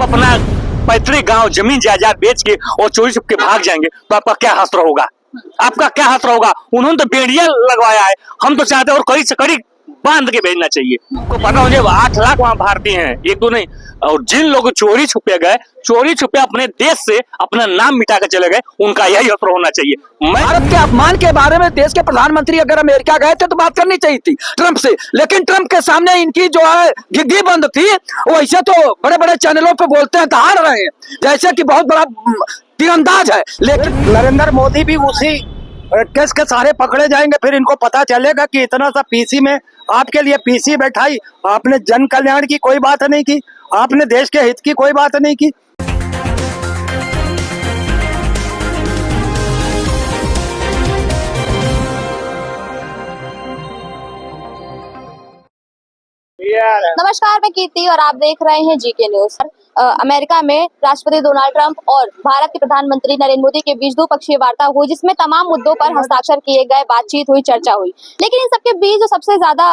आप अपना पैतृक गांव जमीन जायदाद बेच के और चोरी छुप के भाग जाएंगे तो आपका क्या हश्र होगा? आपका क्या हश्र होगा? उन्होंने तो बेड़िया लगवाया है, हम तो चाहते हैं और कड़ी से कड़ी बांध के भेजना चाहिए। आपको पता हो, 8 लाख वहाँ भारतीय हैं, एक दो नहीं। और जिन लोग चोरी छुपे गए, चोरी छुपे अपने देश से अपना नाम मिटा कर चले गए, उनका यही हश्र होना चाहिए। भारत के अपमान के बारे में देश के प्रधानमंत्री अगर अमेरिका गए थे तो बात करनी चाहिए थी ट्रंप से, लेकिन ट्रंप के सामने इनकी जो है घिघी बंद थी। वैसे तो बड़े बड़े चैनलों पे बोलते हैं, दहाड़ रहे हैं जैसे कि बहुत बड़ा तीरंदाज है। लेकिन नरेंद्र मोदी भी उसी केस के सारे पकड़े जाएंगे, फिर इनको पता चलेगा कि इतना सा पीसी में आपके लिए पीसी बैठाई, आपने जन कल्याण की कोई बात नहीं की, आपने देश के हित की कोई बात नहीं की। नमस्कार, मैं कीर्ति और आप देख रहे हैं जीके न्यूज। अमेरिका में राष्ट्रपति डोनाल्ड ट्रंप और भारत के प्रधानमंत्री नरेंद्र मोदी के बीच द्विपक्षीय वार्ता हुई, जिसमें तमाम मुद्दों पर हस्ताक्षर किए गए, बातचीत हुई, चर्चा हुई। लेकिन इन सबके बीच जो सबसे ज्यादा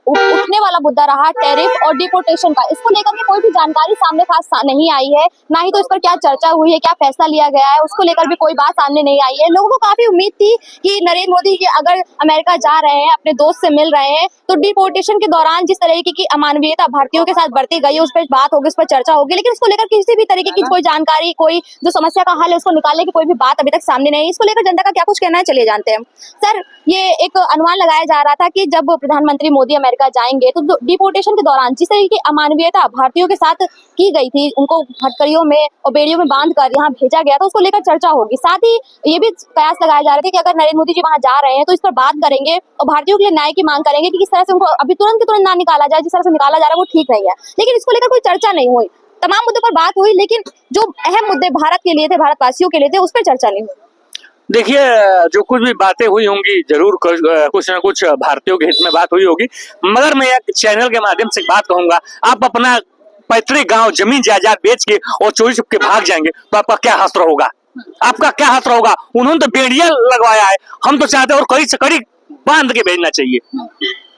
उठने वाला मुद्दा रहा टैरिफ और डिपोर्टेशन का, इसको लेकर के कोई भी जानकारी सामने खास नहीं आई है, ना ही तो इस पर क्या चर्चा हुई है, क्या फैसला लिया गया है, उसको लेकर भी कोई बात सामने नहीं आई है। लोगों को काफी उम्मीद थी कि नरेंद्र मोदी की अगर अमेरिका जा रहे हैं, अपने दोस्त से मिल रहे हैं, तो डिपोर्टेशन के दौरान जिस तरीके की अमानवीयता भारतीयों के साथ बढ़ती गई, उस पर बात होगी, उस पर चर्चा होगी, लेकिन इसको लेकर किसी भी तरीके की कोई जानकारी, कोई जो समस्या का हल है उसको निकालने की कोई भी बात अभी तक सामने नहीं है। इसको लेकर जनता का क्या कुछ कहना है, चलिए जानते हैं। सर, ये एक अनुमान लगाया जा रहा था कि जब प्रधानमंत्री मोदी अमेरिका जाएंगे तो डिपोर्टेशन के दौरान जिस तरीके की अमानवीयता भारतीयों के साथ की गई थी, उनको हथकड़ियों में और बेड़ियों में बांध कर यहाँ भेजा गया था, उसको लेकर चर्चा होगी। साथ ही ये भी कयास लगाए जा रहे थे कि अगर नरेंद्र मोदी जी वहां जा रहे हैं तो इस पर बात करेंगे और भारतीयों के लिए न्याय की मांग करेंगे कि किस तरह से उनको अभी तुरंत के तुरंत ना निकाला जाए, जिस तरह से निकाला जा रहा है वो ठीक नहीं है। लेकिन इसको लेकर कोई चर्चा नहीं हुई। तमाम मुद्दों पर बात हुई, लेकिन जो अहम मुद्दे भारत के लिए थे, भारतवासियों के लिए थे, उस पर चर्चा नहीं हुई। देखिए, जो कुछ भी बातें हुई होंगी जरूर कुछ न कुछ भारतीयों के हित में बात हुई होगी, मगर मैं एक चैनल के माध्यम से बात कहूंगा, आप अपना पैतृक गांव जमीन जायदाद बेच के और चोरी छुप के भाग जाएंगे तो आपका क्या हश्र होगा? आपका क्या हश्र होगा? उन्होंने तो बेड़िया लगवाया है, हम तो चाहते हैं और कड़ी से कड़ी बांध के भेजना चाहिए।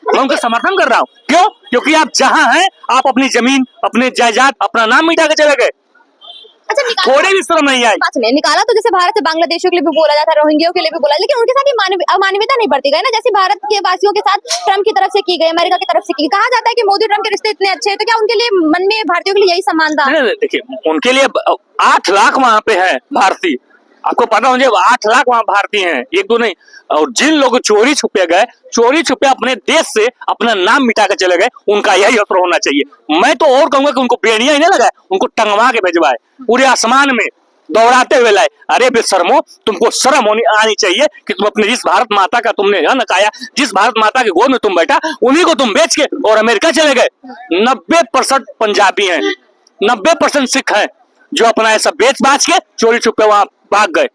मैं उनका समर्थन कर रहा हूँ। क्यों? क्योंकि आप जहाँ हैं, आप अपनी जमीन, अपने जायदाद, अपना नाम मिटा के चले गए। अच्छा, थोड़ी भी शर्म नहीं आई। निकाला तो जैसे भारत से बांग्लादेशियों के लिए भी बोला जाता है, रोहिंग्यों के लिए भी बोला, लेकिन उनके साथ ये अमानवीयता नहीं बढ़ती गई ना, जैसे भारत के वासियों के साथ ट्रंप की तरफ से की गई, अमेरिका की तरफ से की। कहा जाता है कि मोदी ट्रंप के रिश्ते इतने अच्छे हैं, तो क्या उनके लिए मन में भारतीयों के लिए यही सम्मान था? देखिए, उनके लिए 8 लाख वहाँ पे है भारतीय, आपको पता हो, 8 लाख वहाँ भारतीय हैं, एक दो नहीं। और जिन लोग चोरी छुपे गए, चोरी छुपे अपने देश से अपना नाम मिटा कर चले गए, उनका यही हश्र होना चाहिए। मैं तो और कहूंगा कि उनको बेड़िया ही नहीं लगाए, उनको टंगवा के भेजवाए, पूरे आसमान में दौड़ाते हुए लाए। अरे बेशर्मो, तुमको शर्म आनी चाहिए कि तुम अपने जिस भारत माता का तुमने नकाया, जिस भारत माता के गोद में तुम बैठा, उन्हीं को तुम बेच के और अमेरिका चले गए। 90% पंजाबी हैं, 90% सिख हैं, जो अपना ऐसा बेच बाच के चोरी छुपे वहां भाग गए।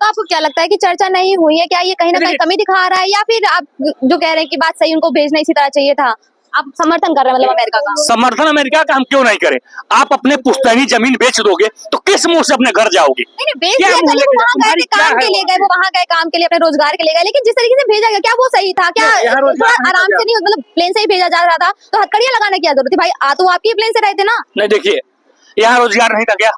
तो आपको क्या लगता है कि चर्चा नहीं हुई है? क्या ये कहीं ना कहीं कमी दिखा रहा है, या फिर आप जो कह रहे हैं कि बात सही, उनको भेजना इसी तरह चाहिए था, आप समर्थन कर रहे हैं मतलब अमेरिका का? समर्थन अमेरिका का हम क्यों नहीं करें? आप अपने पुश्तैनी जमीन बेच दोगे तो किस मुंह से अपने घर जाओगे? नहीं, बेच दिया, वो वहां गए काम के लिए गए, वो वहां गए काम के लिए, अपने रोजगार के लिए गए, लेकिन जिस तरीके से भेजा गया, क्या वो सही था? क्या थोड़ा आराम से नहीं, मतलब प्लेन से ही भेजा जा रहा था, तो हथकड़ियां लगाने की क्या जरूरत थी भाई? आ तो आपकी प्लेन से रहे थे ना? नहीं, देखिए, यहाँ रोजगार नहीं था क्या?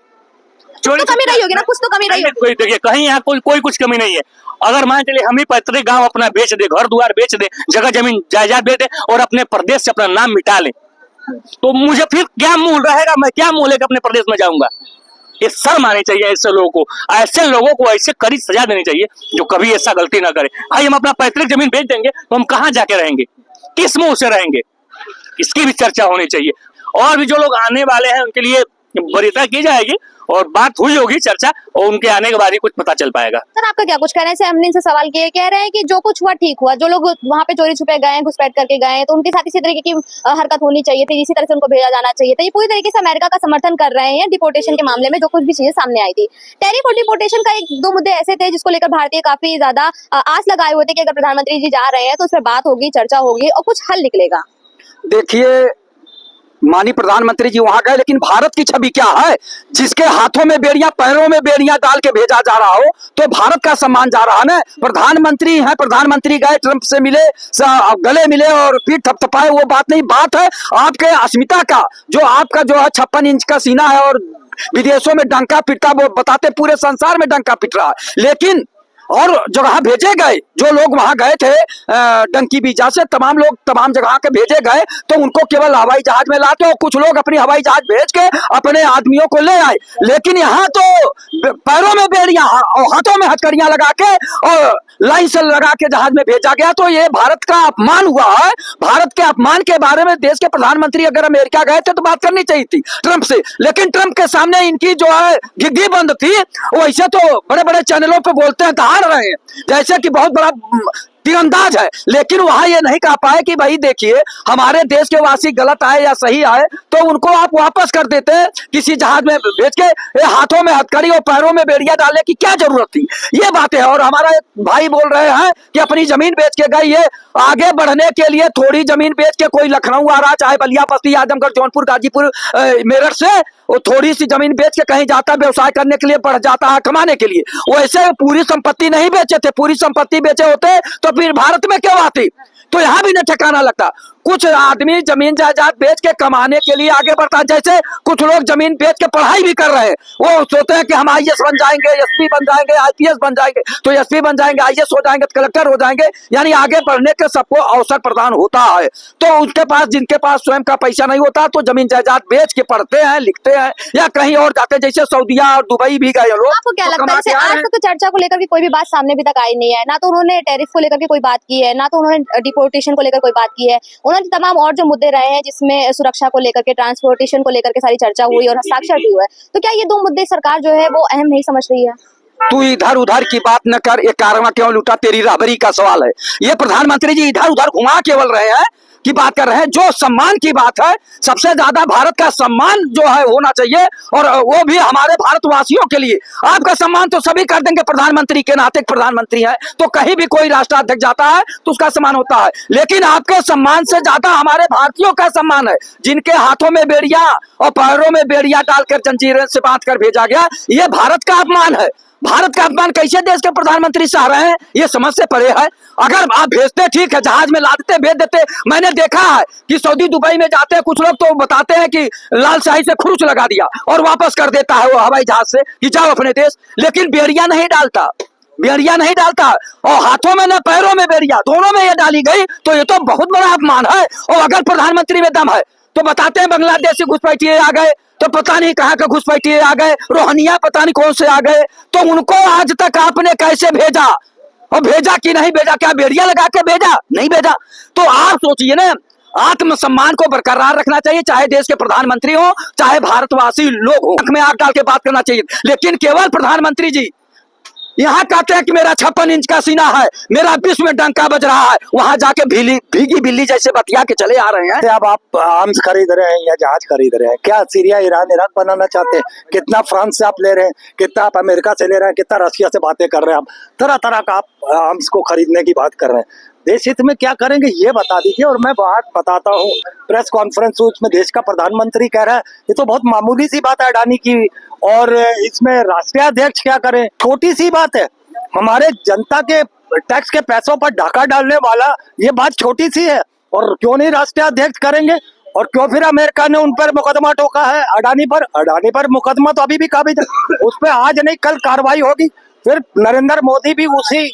तो कमी रही होगी ना, कुछ तो कमी रही होगी। कोई देखिए, कहीं यहाँ कोई कुछ कमी नहीं है। अगर मान चलिए हम ही पैतृक गांव अपना बेच दे, घर द्वार बेच दे, जगह जमीन जायदाद बेच दे और अपने प्रदेश से अपना नाम मिटा ले, तो मुझे फिर क्या मुंह रहेगा? मैं क्या मुंह लेकर अपने प्रदेश में जाऊंगा? ये शर्म आनी चाहिए ऐसे लोगों को। ऐसे लोगों को ऐसे कड़ी सजा देनी चाहिए जो कभी ऐसा गलती ना करे। भाई, हम अपना पैतृक जमीन बेच देंगे तो हम कहाँ जाके रहेंगे? किस मुंह से रहेंगे? इसकी भी चर्चा होनी चाहिए। और भी जो लोग आने वाले हैं उनके लिए वरीयता की जाएगी और बात हुई होगी चर्चा, और उनके आने के बाद ही कुछ पता चल पाएगा। सर, आपका क्या कुछ कहना है? हमने इनसे सवाल किए, कह रहे हैं कि जो कुछ हुआ ठीक हुआ, जो लोग वहाँ पे चोरी छुपे गए, घुसपैठ करके गए, तो उनके साथ इसी तरीके की हरकत होनी चाहिए थी, इसी तरह से उनको भेजा जाना चाहिए था। ये पूरी तरीके से अमेरिका का समर्थन कर रहे हैं डिपोर्टेशन के मामले में, जो कुछ भी चीजें सामने आई थी। टैरिफ और डिपोर्टेशन का 1-2 मुद्दे ऐसे थे जिसको लेकर भारतीय काफी ज्यादा आस लगाए हुए थे कि अगर प्रधानमंत्री जी जा रहे हैं तो उस पर बात होगी, चर्चा होगी और कुछ हल निकलेगा। देखिए, माननीय प्रधानमंत्री जी वहां गए, लेकिन भारत की छवि क्या है? जिसके हाथों में बेड़ियां, पैरों में बेड़ियां डाल के भेजा जा रहा हो, तो भारत का सम्मान जा रहा है ना। प्रधानमंत्री हैं, प्रधानमंत्री गए, ट्रंप से मिले, गले मिले और फिर थपथपाए, वो बात नहीं। बात है आपके अस्मिता का, जो आपका जो है 56 इंच का सीना है और विदेशों में डंका पिटता, वो बताते पूरे संसार में डंका पिट रहा है। लेकिन और जगह भेजे गए, जो लोग वहां गए थे डंकी वीजा से, तमाम लोग तमाम जगह के भेजे गए, तो उनको केवल हवाई जहाज में लाते, और कुछ लोग अपनी हवाई जहाज भेज के अपने आदमियों को ले आए। लेकिन यहाँ तो पैरों में बेड़ियां और हाथों में हथकड़ियां लगा के और लाइन से लगा के जहाज में भेजा गया, तो ये भारत का अपमान हुआ है। भारत के अपमान के बारे में देश के प्रधानमंत्री अगर अमेरिका गए थे तो बात करनी चाहिए थी ट्रंप से, लेकिन ट्रंप के सामने इनकी जो है घिघी बंद थी। वैसे तो बड़े बड़े चैनलों पे बोलते हैं, दहाड़ रहे हैं जैसे कि बहुत बड़ा तीरंदाज है, लेकिन वहां ये नहीं कह पाए कि भाई देखिए हमारे देश के वासी गलत आए या सही आए, तो उनको आप वापस कर देते हैं किसी जहाज में भेज के। हाथों में हथकड़ी और पैरों में बेड़ियां डालने की क्या जरूरत थी? ये बातें हैं। और हमारा एक भाई बोल रहे हैं कि अपनी जमीन बेच के गई है, आगे बढ़ने के लिए थोड़ी जमीन बेच के कोई लखनऊ आ रहा, चाहे बलिया, बस्ती, आजमगढ़, जौनपुर, गाजीपुर, मेरठ से वो थोड़ी सी जमीन बेच के कहीं जाता, व्यवसाय करने के लिए बढ़ जाता है, कमाने के लिए। वैसे पूरी संपत्ति नहीं बेचे थे, पूरी संपत्ति बेचे होते तो फिर भारत में क्यों आती? तो यहाँ भी न ठिकाना लगता। कुछ आदमी जमीन जायदाद बेच के कमाने के लिए आगे बढ़ता है, जैसे कुछ लोग जमीन बेच के पढ़ाई भी कर रहे हैं। वो सोचते हैं कि हम आईएएस बन जाएंगे, एसपी बन जाएंगे, आईपीएस बन जाएंगे, तो एसपी बन जाएंगे, आईएएस हो जाएंगे, कलेक्टर हो जाएंगे, यानी आगे बढ़ने के सबको अवसर प्रदान होता है। तो उनके पास, जिनके पास स्वयं का पैसा नहीं होता, तो जमीन जायदाद बेच के पढ़ते हैं, लिखते हैं या कहीं और जाते, जैसे सऊदीया और दुबई भी गए लोग। आपको क्या लगता है, जैसे आज तक तो चर्चा को लेकर के कोई भी बात सामने भी तक आई नहीं है, ना तो उन्होंने टैरिफ को लेकर के कोई बात की है, ना तो उन्होंने डिपोर्टेशन को लेकर कोई बात की है। उन्होंने तमाम और जो मुद्दे रहे हैं, जिसमें सुरक्षा को लेकर के, ट्रांसपोर्टेशन को लेकर के सारी चर्चा हुई और हस्ताक्षर भी हुआ है, तो क्या ये 2 मुद्दे सरकार जो है वो अहम नहीं समझ रही है? तू इधर उधर की बात न कर, एक कारवा क्यों लूटा, तेरी राहबरी का सवाल है। ये प्रधानमंत्री जी इधर उधर घुमा केवल रहे हैं की बात कर रहे हैं। जो सम्मान की बात है, सबसे ज्यादा भारत का सम्मान जो है होना चाहिए, और वो भी हमारे भारतवासियों के लिए। आपका सम्मान तो सभी कर देंगे, प्रधानमंत्री के नाते प्रधानमंत्री है, तो कहीं भी कोई राष्ट्राध्यक्ष जाता है तो उसका सम्मान होता है, लेकिन आपके सम्मान से ज्यादा हमारे भारतीयों का सम्मान है, जिनके हाथों में बेड़ियां और पैरों में बेड़ियां डालकर जंजीरें से बांध कर भेजा गया। ये भारत का अपमान है। भारत का अपमान कैसे देश के प्रधानमंत्री सह रहे हैं, ये समझ से परे है। अगर आप भेजते ठीक है, जहाज में लादते, भेज देते। मैंने देखा है कि सऊदी, दुबई में जाते हैं कुछ लोग, तो बताते हैं कि लाल शाही से खुरुच लगा दिया और वापस कर देता है वो हवाई जहाज से कि जाओ अपने देश, लेकिन बेड़ियां नहीं डालता, बेड़ियां नहीं डालता, और हाथों में न पैरों में बेड़ियां, दोनों में ये डाली गई, तो ये तो बहुत बड़ा अपमान है। और अगर प्रधानमंत्री में दम है तो बताते हैं बांग्लादेश से घुसपैठिए आ गए, तो पता नहीं कहाँ के घुसपैठिए आ गए, रोहनिया पता नहीं कौन से आ गए, तो उनको आज तक आपने कैसे भेजा, और भेजा कि नहीं भेजा? क्या बेड़ियां लगा के भेजा? नहीं भेजा। तो आप सोचिए ना, आत्मसम्मान को बरकरार रखना चाहिए, चाहे देश के प्रधानमंत्री हो, चाहे भारतवासी लोग हो, में आग डाल के बात करना चाहिए। लेकिन केवल प्रधानमंत्री जी यहाँ कहते हैं कि मेरा 56 इंच का सीना है, मेरा विश्व में डंका बज रहा है, वहां जाके भीगी बिल्ली जैसे बतिया के चले आ रहे हैं। अब आप आर्म्स खरीद रहे हैं या जहाज खरीद रहे हैं, क्या सीरिया, ईरान, इराक बनाना चाहते हैं? कितना फ्रांस से आप ले रहे हैं, कितना आप अमेरिका से ले रहे हैं, कितना रशिया से बातें कर रहे हैं? आप तरह तरह का आप आर्म्स को खरीदने की बात कर रहे हैं। देश हित में क्या करेंगे ये बता दीजिए, और मैं बात बताता हूँ। प्रेस कॉन्फ्रेंस हुई, उसमें देश का प्रधानमंत्री कह रहा है ये तो बहुत मामूली सी बात है अडानी की, और इसमें राष्ट्रीय अध्यक्ष क्या करें, छोटी सी बात है। हमारे जनता के टैक्स के पैसों पर डाका डालने वाला, ये बात छोटी सी है, और क्यों नहीं राष्ट्रीय अध्यक्ष करेंगे? और क्यों फिर अमेरिका ने उन पर मुकदमा ठोका है अडानी पर मुकदमा तो अभी भी काबिज है, उस पर आज नहीं कल कार्रवाई होगी। फिर नरेंद्र मोदी भी उसी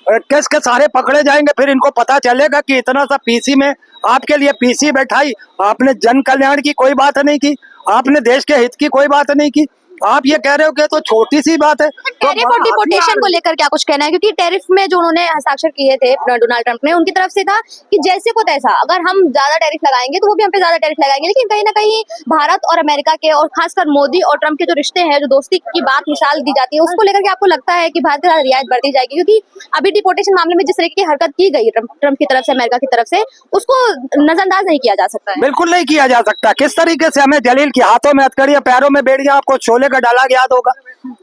केस के सारे पकड़े जाएंगे, फिर इनको पता चलेगा कि इतना सा पीसी में आपके लिए पीसी बैठाई, आपने जन कल्याण की कोई बात नहीं की, आपने देश के हित की कोई बात नहीं की, आप ये कह रहे हो कि तो छोटी सी बात है। टैरिफ और डिपोर्टेशन को लेकर क्या कुछ कहना है? क्योंकि टैरिफ में जो उन्होंने हस्ताक्षर किए थे डोनाल्ड ट्रंप ने, उनकी तरफ से था कि जैसे को तैसा, अगर हम ज्यादा टैरिफ लगाएंगे तो वो भी हम पे ज्यादा टैरिफ लगाएंगे। लेकिन कहीं ना कहीं भारत और अमेरिका के, और खासकर मोदी और ट्रंप के जो रिश्ते हैं, जो दोस्ती की बात मिसाल दी जाती है, उसको लेकर के आपको लगता है कि भारत के साथ रियायत बढ़ती जाएगी? क्योंकि अभी डिपोर्टेशन मामले में जिस तरीके की हरकत की गई ट्रंप की तरफ से, अमेरिका की तरफ से, उसको नजरअंदाज नहीं किया जा सकता है। बिल्कुल नहीं किया जा सकता। किस तरीके से हमें जलील की हाथों में हथकड़ियां, पैरों में बेड़ियां, आपको शोले का डायलॉग याद होगा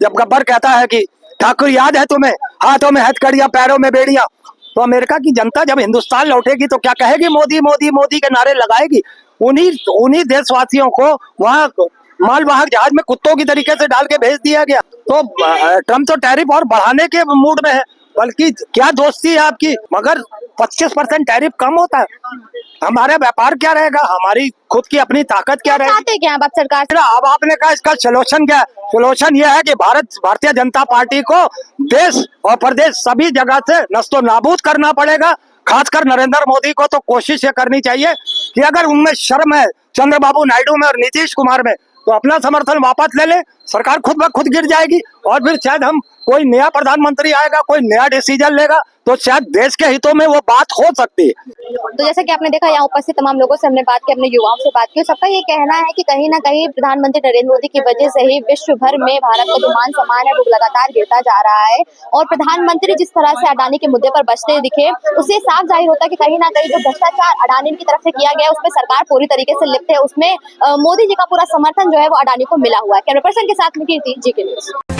जब गब्बर कहता है कि ठाकुर याद है तुम्हें, हाथों में हथकड़ियां, पैरों में बेड़ियां। तो अमेरिका की जनता जब हिंदुस्तान लौटेगी तो क्या कहेगी? मोदी मोदी मोदी के नारे लगाएगी। उन्हीं उन्हीं देशवासियों को वहाँ मालवाहक जहाज में कुत्तों की तरीके से डाल के भेज दिया गया। तो ट्रम्प तो टैरिफ और बढ़ाने के मूड में है, बल्कि क्या दोस्ती है आपकी, मगर 25% टैरिफ कम होता है, हमारा व्यापार क्या रहेगा, हमारी खुद की अपनी ताकत क्या रहेगी। चाहते क्या हैं आप सरकार से? अब आपने कहा इसका सोल्यूशन क्या है? सोल्यूशन यह है कि भारतीय जनता पार्टी को देश और प्रदेश सभी जगह से नस्तो नाबूद करना पड़ेगा। खासकर नरेंद्र मोदी को तो कोशिश ये करनी चाहिए कि अगर उनमें शर्म है, चंद्रबाबू नायडू में और नीतीश कुमार में, तो अपना समर्थन वापस ले ले, सरकार खुद ब खुद गिर जाएगी और फिर शायद हम कोई नया प्रधानमंत्री आएगा, कोई नया डिसीजन लेगा, तो शायद देश के हितों में वो बात हो सकती है। तो जैसा कि आपने देखा यहाँ उपस्थित तमाम लोगों से हमने बात की, अपने युवाओं से बात की, सबका ये कहना है कि कहीं ना कहीं प्रधानमंत्री नरेंद्र मोदी की वजह से ही विश्व भर में भारत का जो मान सम्मान है वो लगातार गिरता जा रहा है। और प्रधानमंत्री जिस तरह से अडानी के मुद्दे पर बचते दिखे, उससे साफ जाहिर होता है कि कहीं ना कहीं जो भ्रष्टाचार अडानी की तरफ से किया गया है उसमें सरकार पूरी तरीके से लिप्त है, उसमें मोदी जी का पूरा समर्थन जो है वो अडानी को मिला हुआ है। कैमरा पर्सन के साथ में कीर्ति, जी के न्यूज़।